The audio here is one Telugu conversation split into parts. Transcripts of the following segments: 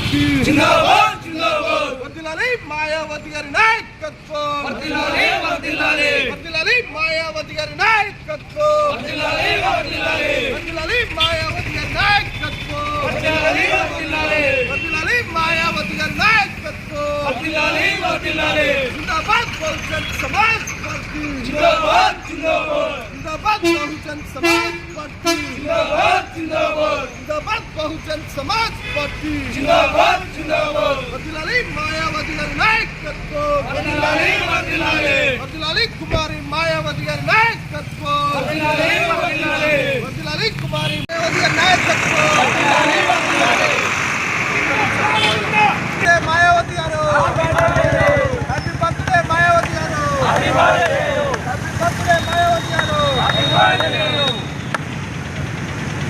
పార్టీ జిందాబాద్ జిందాబాద్ వర్ధిల్లాలి మాయావతి గారి నాయకత్వం వర్ధిల్లాలి వర్ధిల్లాలి వర్ధిల్లాలి మాయావతి గారి నాయకత్వం వర్ధిల్లాలి వర్ధిల్లాలి వర్ధిల్లాలి మాయావతి గారి నాయకత్వం వర్ధిల్లాలి వర్ధిల్లాలి వర్ధిల్లాలి మాయావతి గారి నాయకత్వం వర్ధిల్లాలి వర్ధిల్లాలి జిందాబాద్ బహుజన్ సమాజ్ పార్టీ జిందాబాద్ జిందాబాద్ జిందాబాద్ బహుజన్ సమాజ్ పార్టీ జిందాబాద్ జిందాబాద్ జిందాబాద్ బహుజన్ సమాజ్ పార్టీ జిందాబాద్ జిందాబాద్ వర్ధిల్లాలి మాయావతి గారి నాయకత్వం వర్ధిల్లాలి వర్ధిల్లాలి వర్ధిల్లాలి కుమారి మాయావతి గారి నాయకత్వం వర్ధిల్లాలి వర్ధిల్లాలి వర్ధిల్లాలి కుమారి మాయావతి గారి నాయకత్వం వర్ధిల్లాలి వర్ధిల్లాలి మాయావతి గారు హ్యాపీ బర్త్డే మాయావతి గారు హ్యాపీ బర్త్డే మాయావతి గారు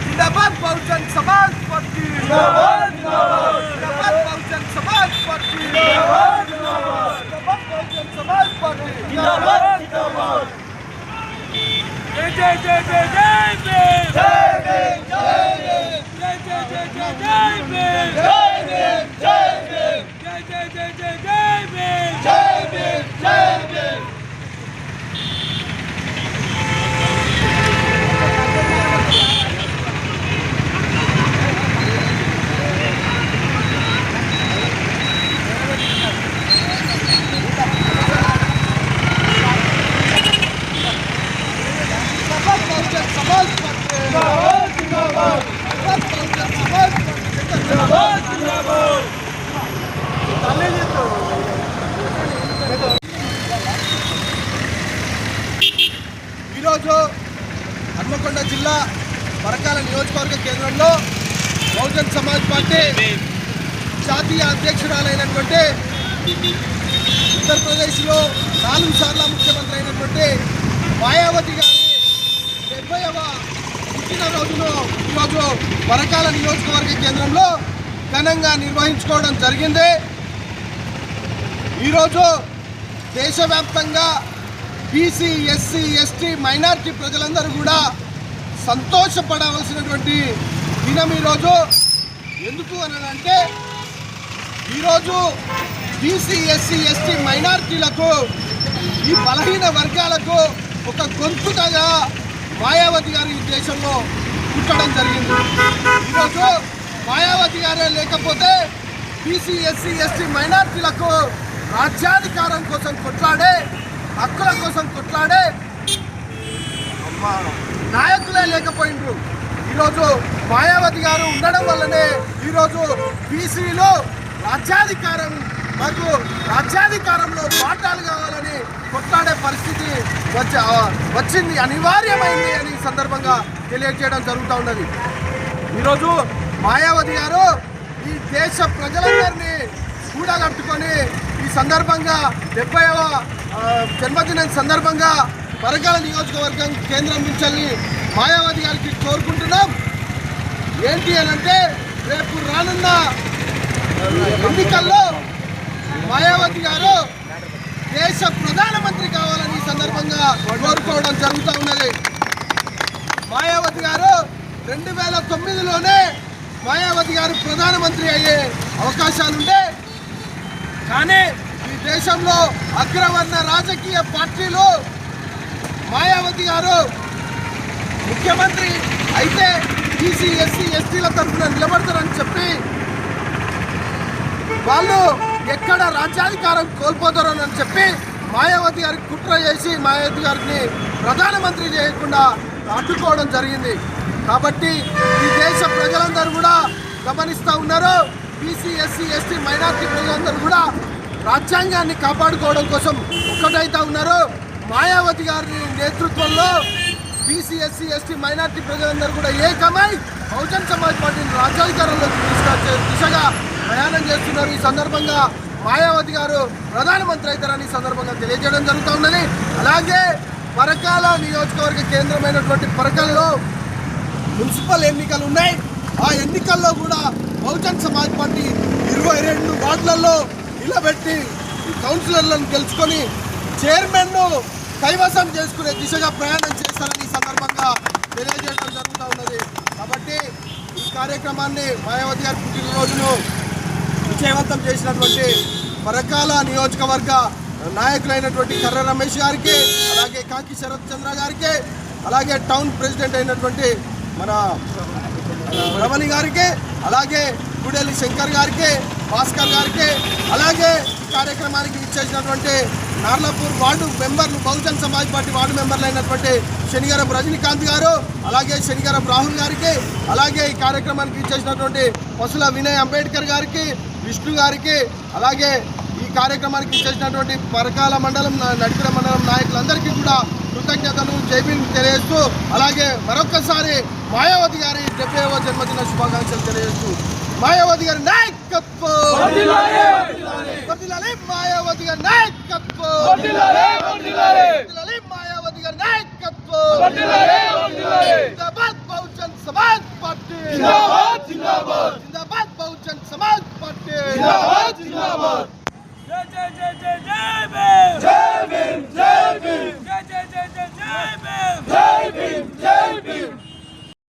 జిందాబాద్ బహుజన్ సమాజ్ పార్టీ జిందాబాద్ జిందాబాద్ బహుజన్ సమాజ్ పార్టీ జిందాబాద్ జిందాబాద్ బహుజన్ సమాజ్ పార్టీ జిందాబాద్ జిందాబాద్ జై జై జై జై జై భీమ్ జై భీమ్ జై జై జై జై జై భీమ్ జై భీమ్ జై భీమ్ జై జై జై జై జై భీమ్ జై భీమ్ జై భీమ్ ఈరోజు హన్మకొండ జిల్లా పరకాల నియోజకవర్గ కేంద్రంలో బహుజన్ సమాజ్ పార్టీ జాతీయ అధ్యక్షురాలైనటువంటి ఉత్తరప్రదేశ్లో 4 సార్ల ముఖ్యమంత్రి అయినటువంటి మాయావతి గారి 70వ పుట్టినరోజును ఈరోజు పరకాల నియోజకవర్గ కేంద్రంలో ఘనంగా నిర్వహించుకోవడం జరిగింది. ఈరోజు దేశవ్యాప్తంగా బీసీ ఎస్సీ ఎస్టీ మైనారిటీ ప్రజలందరూ కూడా సంతోషపడవలసినటువంటి దినం ఈరోజు. ఎందుకు అని అంటే ఈరోజు బీసీ ఎస్సీ ఎస్టీ మైనారిటీలకు ఈ బలహీన వర్గాలకు ఒక గొంతుగా మాయావతి గారి ఈ దేశంలో పుట్టడం జరిగింది. ఈరోజు మాయావతి గారే లేకపోతే బీసీ ఎస్సీ ఎస్టీ మైనారిటీలకు రాజ్యాధికారం కోసం కొట్లాడే, హక్కుల కోసం కొట్లాడే నాయకులే లేకపోయినరు. ఈరోజు మాయావతి గారు ఉండడం వల్లనే ఈరోజు బీసీలో రాజ్యాధికారం మాకు రాజ్యాధికారంలో వాటాలు కావాలని కొట్లాడే పరిస్థితి వచ్చింది, అనివార్యమైంది అని సందర్భంగా తెలియజేయడం జరుగుతూ ఉన్నది. ఈరోజు మాయావతి గారు ఈ దేశ ప్రజలందరినీ కూడగట్టుకొని ఈ సందర్భంగా 70వ జన్మదినం సందర్భంగా పరకాల నియోజకవర్గం కేంద్రం నుంచి మాయావతి గారికి కోరుకుంటున్నాం. ఏంటి అని అంటే రేపు రానున్న ఎన్నికల్లో మాయావతి గారు దేశ ప్రధానమంత్రి కావాలని ఈ సందర్భంగా కోరుకోవడం జరుగుతూ ఉన్నది. మాయావతి గారు 2009లోనే మాయావతి గారు ప్రధానమంత్రి అయ్యే అవకాశాలుండే, కానీ ఈ దేశంలో అగ్రవర్ణ రాజకీయ పార్టీలు మాయావతి గారు ముఖ్యమంత్రి అయితే బీసీ ఎస్సీ ఎస్టీల తరఫున నిలబడతారని చెప్పి వాళ్ళు ఎక్కడ రాజ్యాధికారం కోల్పోతారోనని చెప్పి మాయావతి గారికి కుట్ర చేసి మాయావతి గారిని ప్రధానమంత్రి చేయకుండా అడ్డుకోవడం జరిగింది. కాబట్టి ఈ దేశ ప్రజలందరూ కూడా గమనిస్తూ ఉన్నారు. బీసీ ఎస్సీ ఎస్టీ మైనారిటీ ప్రజలందరూ కూడా రాజ్యాంగాన్ని కాపాడుకోవడం కోసం ఒక్కటైతే ఉన్నారు. మాయావతి గారి నేతృత్వంలో బీసీ ఎస్సీ ఎస్టీ మైనారిటీ ప్రజలందరూ కూడా ఏకమై బహుజన్ సమాజ్ పార్టీని రాజ్యాధికారంలోకి తీసుకొచ్చే దిశగా ప్రయాణం చేస్తున్నారు. ఈ సందర్భంగా మాయావతి గారు ప్రధానమంత్రి అవుతారని ఈ సందర్భంగా తెలియజేయడం జరుగుతూ ఉన్నది. అలాగే పరకాల నియోజకవర్గ కేంద్రమైనటువంటి పరకాలలో మున్సిపల్ ఎన్నికలు ఉన్నాయి. ఆ ఎన్నికల్లో కూడా బహుజన్ సమాజ్ పార్టీ 22 వార్డులలో నిలబెట్టి కౌన్సిలర్లను గెలుచుకొని చైర్మన్ను కైవసం చేసుకునే దిశగా ప్రయాణం చేస్తారని ఈ సందర్భంగా తెలియజేయడం జరుగుతూ ఉన్నది. కాబట్టి ఈ కార్యక్రమాన్ని మాయావతి గారి పుట్టినరోజును విజయవంతం చేసినటువంటి పరకాల నియోజకవర్గ నాయకులైనటువంటి కర్ర రమేష్ గారికి, అలాగే కాకి శరత్ చంద్ర గారికి, అలాగే టౌన్ ప్రెసిడెంట్ అయినటువంటి మన రమణి గారికి, అలాగే గుడెల్లి శంకర్ గారికి, భాస్కర్ గారికి, అలాగే ఈ కార్యక్రమానికి ఇచ్చేసినటువంటి నార్లాపూర్ వార్డు మెంబర్లు, బహుజన్ సమాజ్ పార్టీ వార్డు మెంబర్లు అయినటువంటి శనిగరపు రజనీకాంత్ గారు, అలాగే శనిగరపు రాహుల్ గారికి, అలాగే ఈ కార్యక్రమానికి ఇచ్చేసినటువంటి పసుల వినయ్ అంబేద్కర్ గారికి, విష్ణు గారికి, అలాగే ఈ కార్యక్రమానికి ఇచ్చేసినటువంటి పరకాల మండలం, నడిపిడ మండలం నాయకులందరికీ కూడా కృతజ్ఞతలు, జైబీన్ తెలియజేస్తూ, అలాగే మరొక్కసారి మాయావతి గారి 70వ జన్మదిన శుభాకాంక్షలు తెలియజేస్తూ, మాయావతి గారి నాయకత్వం, మాయావతి గారి నాయకత్వం, మాయావతి గారి నాయకత్వం, జిందాబాద్ బహుజన్ సమాజ్ పార్టీ.